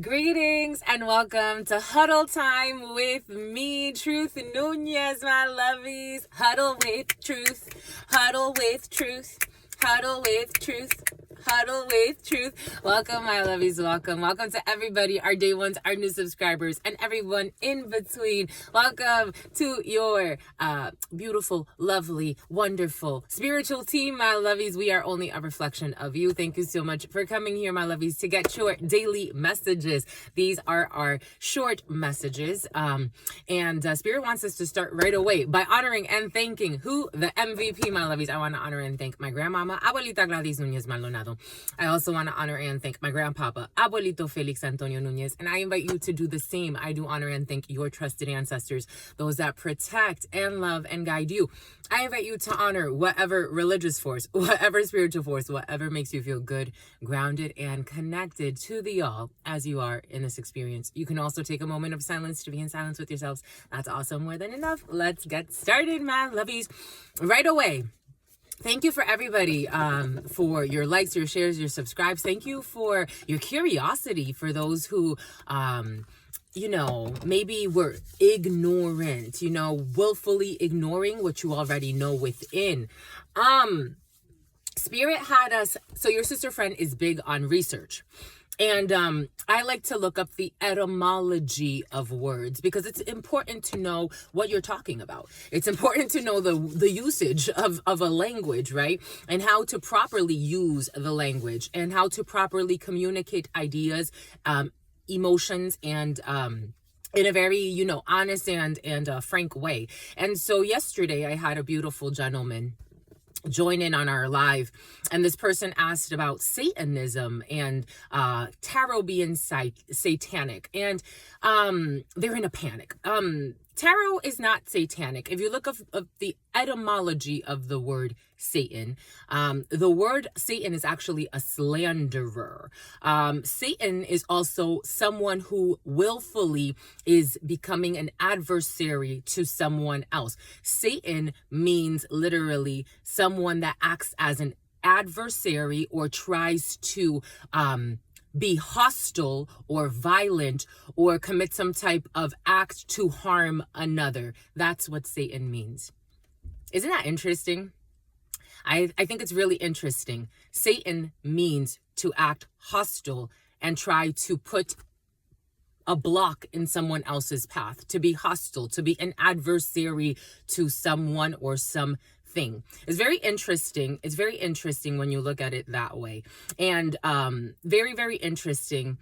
Greetings and welcome to Huddle Time with me, Truth Nunez, my lovies. Huddle with truth, huddle with truth, huddle with truth. Huddle with truth. Welcome, my lovies. Welcome. Welcome to everybody, our day ones, our new subscribers, and everyone in between. Welcome to your beautiful, lovely, wonderful, spiritual team, my lovies. We are only a reflection of you. Thank you so much for coming here, my lovies, to get your daily messages. These are our short messages. And Spirit wants us to start right away by honoring and thanking who? The MVP, my lovies. I want to honor and thank my grandmama, Abuelita Gladys Nunez Maldonado. I also want to honor and thank my grandpapa, Abuelito Felix Antonio Nunez, and I invite you to do the same. I do honor and thank your trusted ancestors, those that protect and love and guide you. I invite you to honor whatever religious force, whatever spiritual force, whatever makes you feel good, grounded, and connected to the all as you are in this experience. You can also take a moment of silence to be in silence with yourselves. That's also more than enough. Let's get started, my lovies, right away. Thank you for everybody for your likes, your shares, your subscribes. Thank you for your curiosity, for those who, maybe were ignorant, willfully ignoring what you already know within. Spirit had us, so your sister friend is big on research. And I like to look up the etymology of words because it's important to know what you're talking about. It's important to know the usage of a language, right? And how to properly use the language and how to properly communicate ideas, emotions, and in a very, honest and frank way. And so yesterday I had a beautiful gentleman join in on our live, and this person asked about Satanism and tarot being satanic, and they're in a panic. Tarot is not satanic. If you look up the etymology of the word Satan, the word Satan is actually a slanderer. Satan is also someone who willfully is becoming an adversary to someone else. Satan means literally someone that acts as an adversary or tries to be hostile or violent or commit some type of act to harm another. That's what Satan means. Isn't that interesting? I think it's really interesting. Satan means to act hostile and try to put a block in someone else's path, to be hostile, to be an adversary to someone or something. It's very interesting. It's very interesting when you look at it that way. And very, very interesting.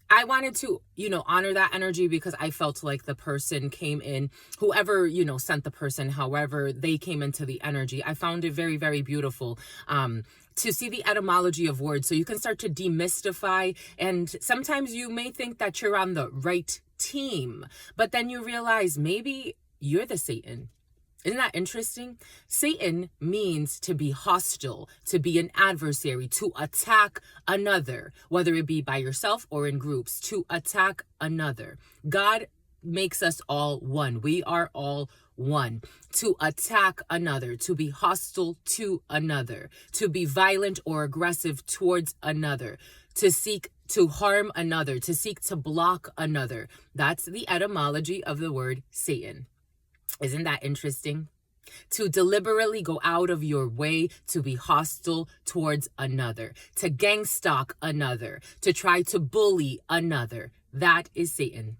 I wanted to, honor that energy because I felt like the person came in, whoever, sent the person, however they came into the energy. I found it very, very beautiful to see the etymology of words so you can start to demystify. And sometimes you may think that you're on the right team, but then you realize maybe you're the Satan. Isn't that interesting? Satan means to be hostile, to be an adversary, to attack another, whether it be by yourself or in groups, to attack another. God makes us all one. We are all one. To attack another, to be hostile to another, to be violent or aggressive towards another, to seek to harm another, to seek to block another. That's the etymology of the word Satan. Isn't that interesting? To deliberately go out of your way to be hostile towards another, to gang stalk another, to try to bully another. That is Satan.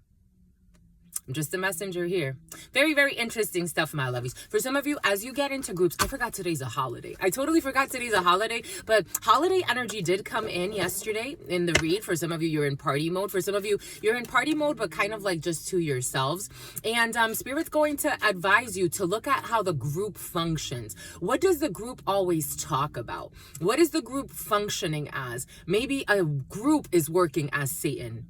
I'm just a messenger here. Very, very interesting stuff, my lovies. For some of you, as you get into groups, I forgot today's a holiday. I totally forgot today's a holiday, but holiday energy did come in yesterday in the read. For some of you, you're in party mode. For some of you, you're in party mode, but kind of like just to yourselves. And Spirit's going to advise you to look at how the group functions. What does the group always talk about? What is the group functioning as? Maybe a group is working as Satan.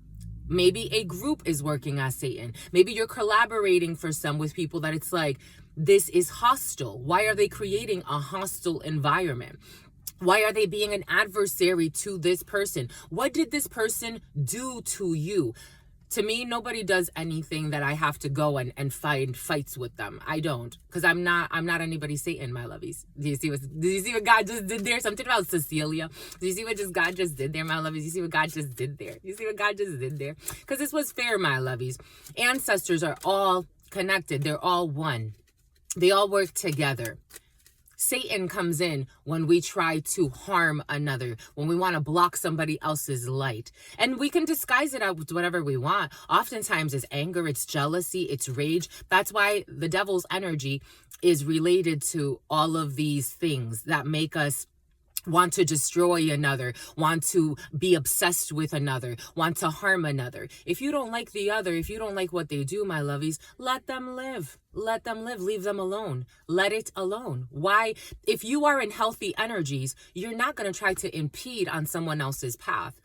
Maybe a group is working as Satan. Maybe you're collaborating for some with people that it's like, this is hostile. Why are they creating a hostile environment? Why are they being an adversary to this person? What did this person do to you? To me, nobody does anything that I have to go and find fights with them. I don't, because I'm not anybody's Satan, my lovies. Do you see what God just did there? Something about Cecilia. Do you see what God just did there, my lovies? You see what God just did there? You see what God just did there? Because this was fair, my lovies. Ancestors are all connected. They're all one. They all work together. Satan comes in when we try to harm another, when we want to block somebody else's light. And we can disguise it out with whatever we want. Oftentimes it's anger, it's jealousy, it's rage. That's why the devil's energy is related to all of these things that make us want to destroy another, want to be obsessed with another, want to harm another. If you don't like the other, if you don't like what they do, my lovies, let them live. Let them live. Leave them alone. Let it alone. Why? If you are in healthy energies, you're not going to try to impede on someone else's path.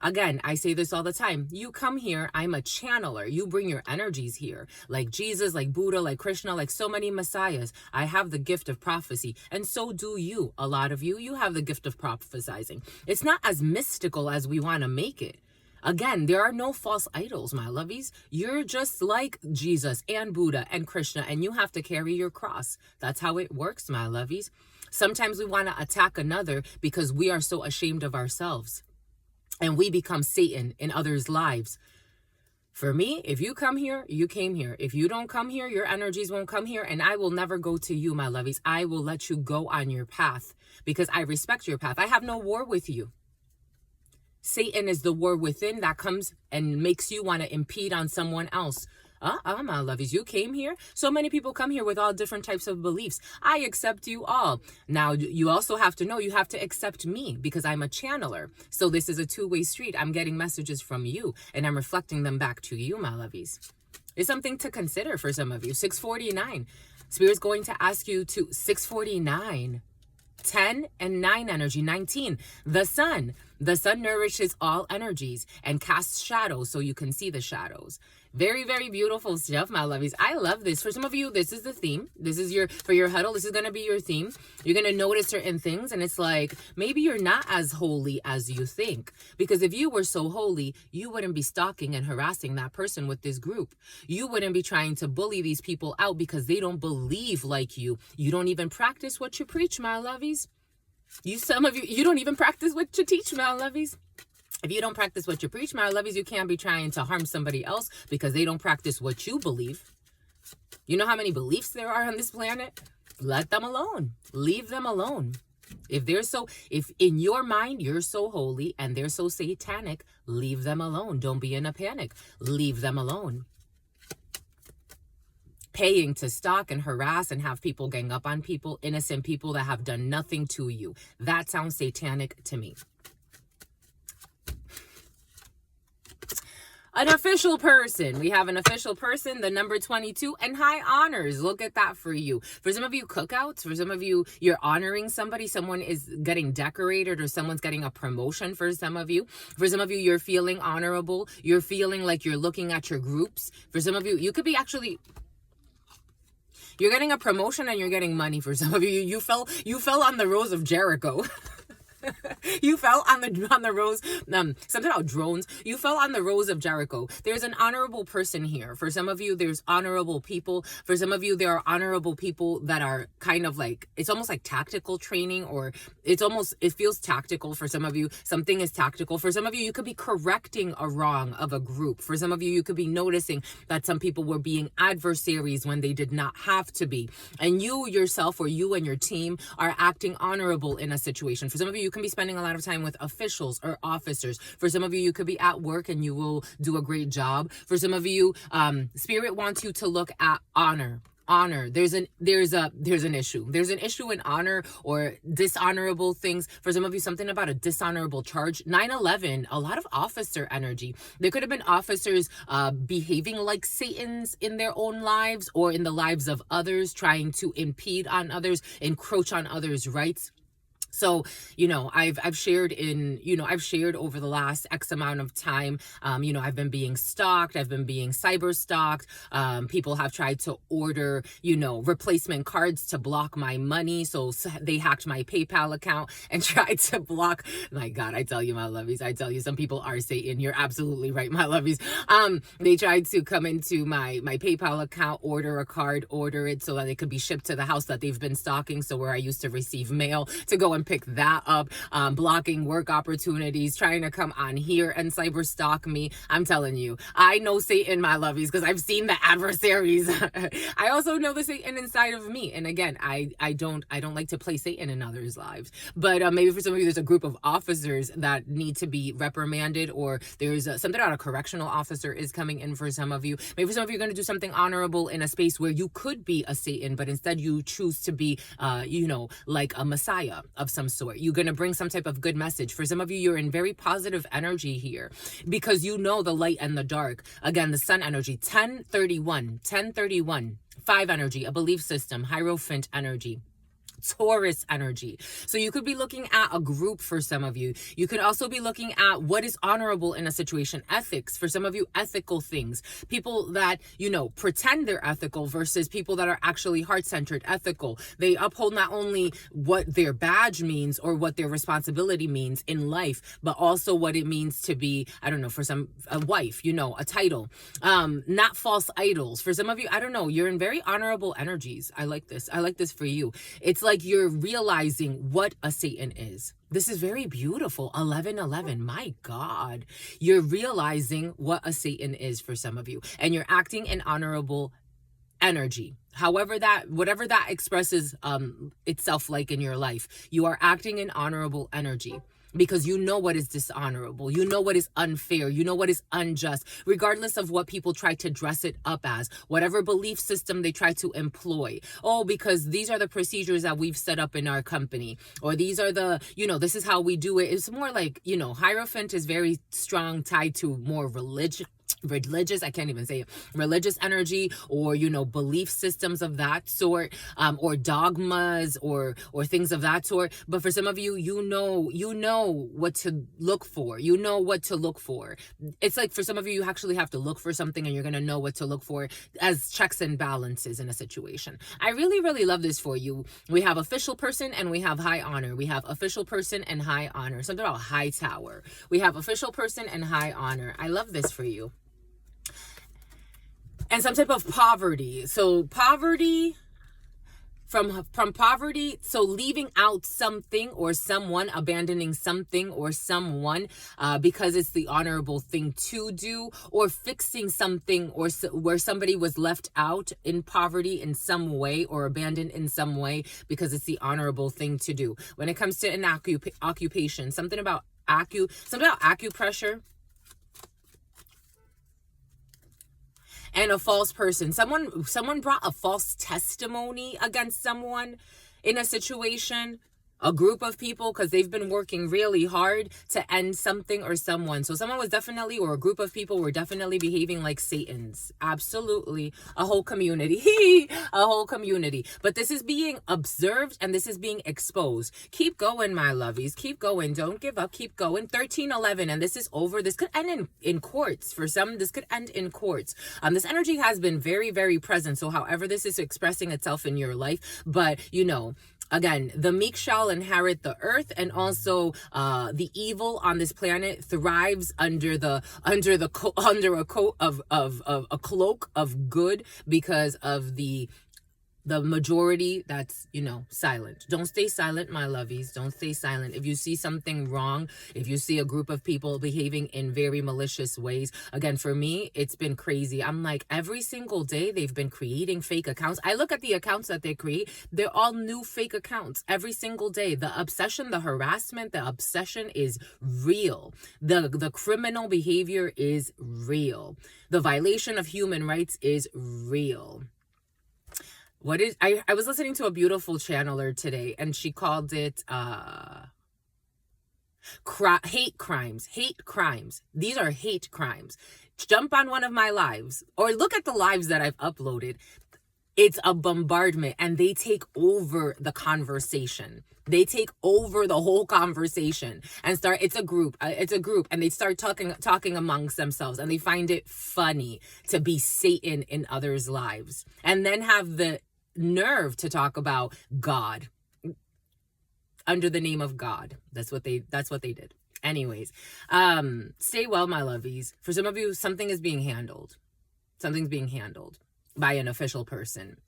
Again, I say this all the time. You come here, I'm a channeler. You bring your energies here. Like Jesus, like Buddha, like Krishna, like so many messiahs. I have the gift of prophecy. And so do you. A lot of you have the gift of prophesizing. It's not as mystical as we want to make it. Again, there are no false idols, my lovies. You're just like Jesus and Buddha and Krishna, and you have to carry your cross. That's how it works, my lovies. Sometimes we want to attack another because we are so ashamed of ourselves. And we become Satan in others' lives. For me, if you come here, you came here. If you don't come here, your energies won't come here. And I will never go to you, my lovies. I will let you go on your path because I respect your path. I have no war with you. Satan is the war within that comes and makes you want to impede on someone else. My lovies, you came here. So many people come here with all different types of beliefs. I accept you all. Now, you also have to know you have to accept me because I'm a channeler. So this is a two-way street. I'm getting messages from you and I'm reflecting them back to you, my lovies. It's something to consider for some of you. 649. Spirit's going to ask you to 649. 10 and 9 energy. 19. The sun. The sun nourishes all energies and casts shadows so you can see the shadows. Very, very beautiful stuff, my lovies. I love this. For some of you, this is the theme. This is for your huddle. This is going to be your theme. You're going to notice certain things. And it's like, maybe you're not as holy as you think. Because if you were so holy, you wouldn't be stalking and harassing that person with this group. You wouldn't be trying to bully these people out because they don't believe like you. You don't even practice what you preach, my lovies. Some of you don't even practice what you teach, my lovies. If you don't practice what you preach, my lovies, you can't be trying to harm somebody else because they don't practice what you believe. You know how many beliefs there are on this planet? Let them alone. Leave them alone. If in your mind you're so holy and they're so satanic, leave them alone. Don't be in a panic. Leave them alone. Paying to stalk and harass and have people gang up on people, innocent people that have done nothing to you. That sounds satanic to me. An official person. We have an official person, the number 22, and high honors. Look at that for you. For some of you, cookouts. For some of you, you're honoring somebody. Someone is getting decorated or someone's getting a promotion for some of you. For some of you, you're feeling honorable. You're feeling like you're looking at your groups. For some of you, you could be actually... You're getting a promotion and you're getting money. For some of you. You fell on the rose of Jericho. You fell on the rose, something about drones. You fell on the rose of Jericho. There's an honorable person here. For some of you, there's honorable people. For some of you, there are honorable people that are kind of like, it's almost like tactical training, or it feels tactical. For some of you, something is tactical. For some of you, you could be correcting a wrong of a group. For some of you, you could be noticing that some people were being adversaries when they did not have to be. And you yourself, or you and your team, are acting honorable in a situation. For some of you, can be spending a lot of time with officials or officers. For some of you, you could be at work and you will do a great job. For some of you, Spirit wants you to look at honor. There's an issue. There's an issue in honor or dishonorable things. For some of you, something about a dishonorable charge. 9/11, a lot of officer energy. There could have been officers behaving like Satans in their own lives or in the lives of others, trying to impede on others, encroach on others' rights. So, I've shared I've shared over the last X amount of time, I've been being stalked. I've been being cyber stalked. People have tried to order, replacement cards to block my money. So they hacked my PayPal account and tried to block. My God, I tell you, my lovies, I tell you, some people are Satan. You're absolutely right, my lovies. They tried to come into my PayPal account, order a card, order it so that it could be shipped to the house that they've been stalking. So where I used to receive mail, to go and pick that up, blocking work opportunities, trying to come on here and cyber stalk me. I'm telling you, I know Satan, my lovies, because I've seen the adversaries. I also know the Satan inside of me. And again, I don't like to play Satan in others' lives. But maybe for some of you, there's a group of officers that need to be reprimanded, or there's something about a correctional officer is coming in for some of you. Maybe for some of you, you're going to do something honorable in a space where you could be a Satan, but instead you choose to be, like a Messiah of some sort. You're going to bring some type of good message. For some of you, you're in very positive energy here because you know the light and the dark. Again, the sun energy, 1031, 5 energy, a belief system, Hierophant energy, Taurus energy. So you could be looking at a group for some of you. You could also be looking at what is honorable in a situation. Ethics, for some of you, ethical things. People that, pretend they're ethical versus people that are actually heart-centered, ethical. They uphold not only what their badge means or what their responsibility means in life, but also what it means to be, I don't know, for some, a wife, a title. Not false idols. For some of you, I don't know, you're in very honorable energies. I like this. I like this for you. It's like you're realizing what a Satan is. This is very beautiful. 1111. My God. You're realizing what a Satan is for some of you. And you're acting in honorable energy. Whatever that expresses itself like in your life, you are acting in honorable energy. Because you know what is dishonorable. You know what is unfair. You know what is unjust, regardless of what people try to dress it up as, whatever belief system they try to employ. Oh, because these are the procedures that we've set up in our company, or these are the, this is how we do it. It's more like, Hierophant is very strong, tied to more religious, I can't even say it, religious energy, or belief systems of that sort, or dogmas, or things of that sort. But for some of you, you know what to look for. You know what to look for. It's like for some of you, you actually have to look for something, and you're going to know what to look for as checks and balances in a situation. I really, really love this for you. We have official person and we have high honor. We have official person and high honor. Something about high tower. We have official person and high honor. I love this for you. And some type of poverty. So poverty, from poverty, so leaving out something or someone, abandoning something or someone because it's the honorable thing to do, or fixing something or where somebody was left out in poverty in some way or abandoned in some way because it's the honorable thing to do. When it comes to an occupation, something about acupressure. And a false person. Someone brought a false testimony against someone in a situation, a group of people, because they've been working really hard to end something or someone. So someone was definitely, or a group of people were definitely behaving like Satans. Absolutely. A whole community. A whole community. But this is being observed and this is being exposed. Keep going, my lovies. Keep going. Don't give up. Keep going. 1311. And this is over. This could end in courts. For some, this could end in courts. This energy has been very, very present. So however this is expressing itself in your life, but again, the meek shall inherit the earth, and also the evil on this planet thrives under a coat of a cloak of good, because of the majority that's, silent. Don't stay silent, my lovies. Don't stay silent. If you see something wrong, if you see a group of people behaving in very malicious ways, again, for me, it's been crazy. I'm like, every single day they've been creating fake accounts. I look at the accounts that they create. They're all new fake accounts every single day. The obsession, the harassment, the obsession is real. The criminal behavior is real. The violation of human rights is real. I was listening to a beautiful channeler today, and she called it hate crimes. These are hate crimes. Jump on one of my lives, or look at the lives that I've uploaded. It's a bombardment, and they take over the conversation. They take over the whole conversation and start, it's a group, and they start talking amongst themselves, and they find it funny to be Satan in others' lives, and then have the nerve to talk about God under the name of God. That's what they did. Anyways, stay well, my lovies. For some of you, something is being handled. Something's being handled by an official person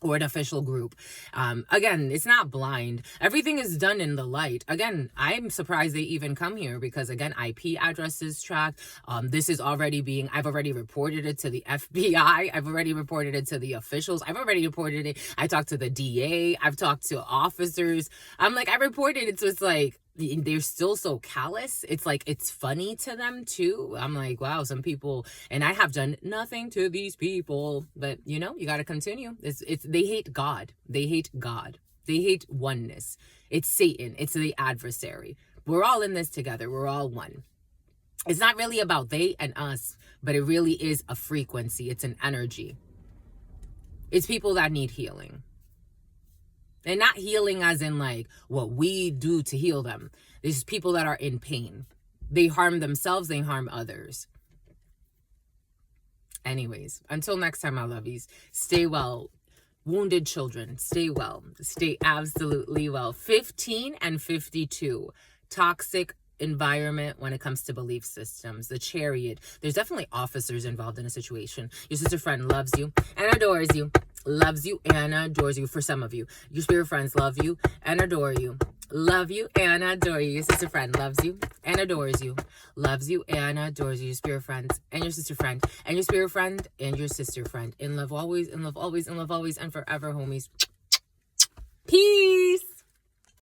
or an official group. Again, it's not blind. Everything is done in the light. Again, I'm surprised they even come here because, again, IP addresses tracked. This is already I've already reported it to the FBI. I've already reported it to the officials. I've already reported it. I talked to the DA. I've talked to officers. I'm like, I reported it. So it's like, they're still so callous. It's like, it's funny to them too. I'm like, wow, some people, and I have done nothing to these people, but you know, you got to continue. They hate God. They hate God. They hate oneness. It's Satan. It's the adversary. We're all in this together. We're all one. It's not really about they and us, but it really is a frequency. It's an energy. It's people that need healing. And not healing as in like what we do to heal them. There's people that are in pain. They harm themselves, they harm others. Anyways, until next time, my lovies, stay well. Wounded children, stay well. Stay absolutely well. 15 and 52. Toxic environment when it comes to belief systems. The Chariot. There's definitely officers involved in a situation. Your sister friend loves you and adores you. Loves you and adores you. For some of you, your spirit friends love you and adore you. Love you and adore you. Your sister friend loves you and adores you. Loves you and adores you. Your spirit friends and your sister friend and your spirit friend and your sister friend. In love always, in love always, in love always, and forever, homies. Peace.